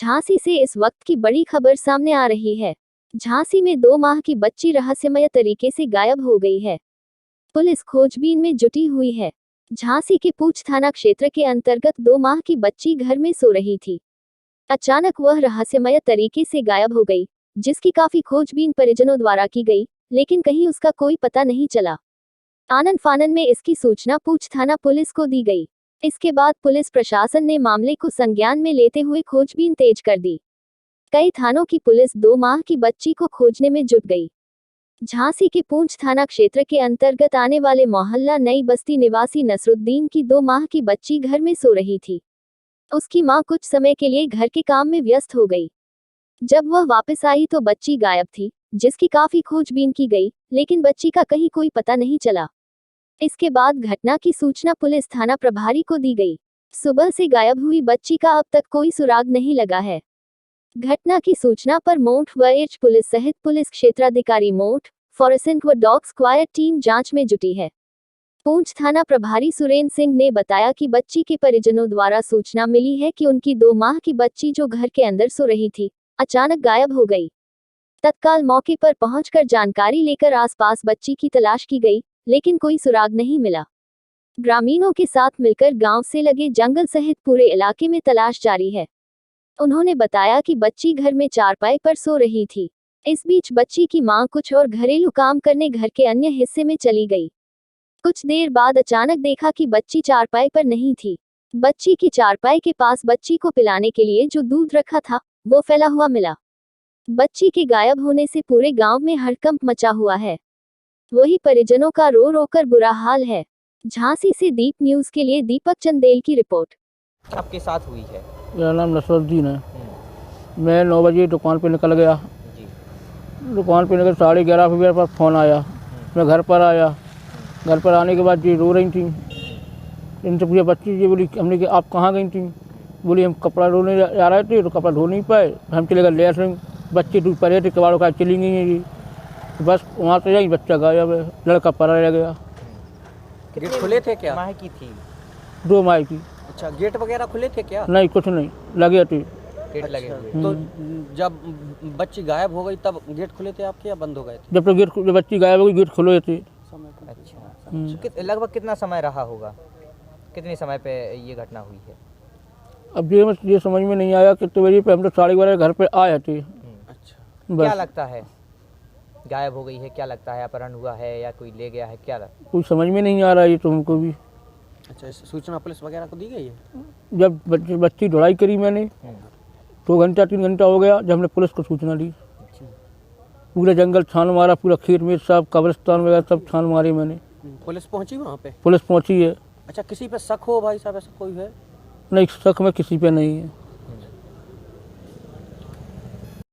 झांसी से इस वक्त की बड़ी खबर सामने आ रही है। झांसी में 2 माह की बच्ची रहस्यमय तरीके से गायब हो गई है। पुलिस खोजबीन में जुटी हुई है। झांसी के पूछ थाना क्षेत्र के अंतर्गत 2 माह की बच्ची घर में सो रही थी। अचानक वह रहस्यमय तरीके से गायब हो गई, जिसकी काफी खोजबीन परिजनों द्वारा की गई, लेकिन कहीं उसका कोई पता नहीं चला। आनन फानन में इसकी सूचना पूछ थाना पुलिस को दी गई। इसके बाद पुलिस प्रशासन ने मामले को संज्ञान में लेते हुए खोजबीन तेज कर दी। कई थानों की पुलिस 2 माह की बच्ची को खोजने में जुट गई। झांसी के पूंछ थाना क्षेत्र के अंतर्गत आने वाले मोहल्ला नई बस्ती निवासी नसरुद्दीन की 2 माह की बच्ची घर में सो रही थी। उसकी मां कुछ समय के लिए घर के काम में व्यस्त हो गई। जब वह वापस आई तो बच्ची गायब थी, जिसकी काफी खोजबीन की गई, लेकिन बच्ची का कहीं कोई पता नहीं चला। इसके बाद घटना की सूचना पुलिस थाना प्रभारी को दी गई। सुबह से गायब हुई बच्ची का अब तक कोई सुराग नहीं लगा है। घटना की सूचना पर मोठ व एच पुलिस सहित पुलिस क्षेत्राधिकारी मोठ, फॉरेंसिक व डॉग स्क्वाड टीम जांच में जुटी है। पूंछ थाना प्रभारी सुरेंद्र सिंह ने बताया कि बच्ची के परिजनों द्वारा सूचना मिली है कि उनकी 2 माह की बच्ची जो घर के अंदर सो रही थी, अचानक गायब हो गई। तत्काल मौके पर पहुंचकर जानकारी लेकर आसपास बच्ची की तलाश की गई, लेकिन कोई सुराग नहीं मिला। ग्रामीणों के साथ मिलकर गांव से लगे जंगल सहित पूरे इलाके में तलाश जारी है। उन्होंने बताया कि बच्ची घर में चारपाई पर सो रही थी। इस बीच बच्ची की मां कुछ और घरेलू काम करने घर के अन्य हिस्से में चली गई। कुछ देर बाद अचानक देखा कि बच्ची चारपाई पर नहीं थी। बच्ची की चारपाई के पास बच्ची को पिलाने के लिए जो दूध रखा था, वो फैला हुआ मिला। बच्ची के गायब होने से पूरे गांव में हड़कंप मचा हुआ है। वही परिजनों का रो रो कर बुरा हाल है। झांसी से दीप न्यूज के लिए दीपक चंदेल की रिपोर्ट। आपके साथ हुई है? मेरा नाम नसरुद्दीन है। मैं 9 बजे दुकान पे निकल गया। दुकान पे निकल 11:30 बजे मेरे पास फ़ोन आया। मैं घर पर आया। घर पर आने के बाद जी रो रही थी। इनसे पूछा बच्ची जी, बोली हमने कि आप कहाँ गई थी? बोली हम कपड़ा धोने जा रहे थे, तो कपड़ा धो नहीं पाए, हम चले गए लेटरिन। बच्चे दूध पड़े थे, कबाड़ों का चली गई है जी। बस वहाँ से जाई बच्चा गायब है, लड़का पड़ा रह गया। गेट खुले थे क्या? माह की थी? 2 माह की। अच्छा, गेट वगैरह खुले थे क्या? नहीं, कुछ नहीं लगे थे। गेट लगे हुए। तो जब बच्ची गायब हो गई तब गेट खुले थे आपके या बंद हो गए थे? जब बच्ची गायब हो गई गेट खुले थे। अच्छा, लगभग कितना समय रहा होगा? कितने समय पे ये घटना हुई है? अब ये समझ में नहीं आया कितने बजे पे, हम तो 12:30 घर पे आए थे। अच्छा, क्या लगता है गायब हो गई है? क्या लगता है अपहरण हुआ है या कोई ले गया है? क्या कुछ समझ में नहीं आ रहा है ये तो हमको भी। अच्छा, सूचना पुलिस वगैरह को दी गई है? जब बच्ची ढुलाई करी मैंने 2 घंटा 3 घंटा हो गया जब हमने पुलिस को सूचना दी। पूरा जंगल छान मारा, पूरा खेत में सब कब्रिस्तान वगैरह सब छान मारे मैंने। पुलिस पहुंची वहाँ पे? पुलिस पहुंची है। अच्छा, किसी पे शक हो भाई साहब, ऐसा कोई है? नहीं, शक में किसी पे नहीं है।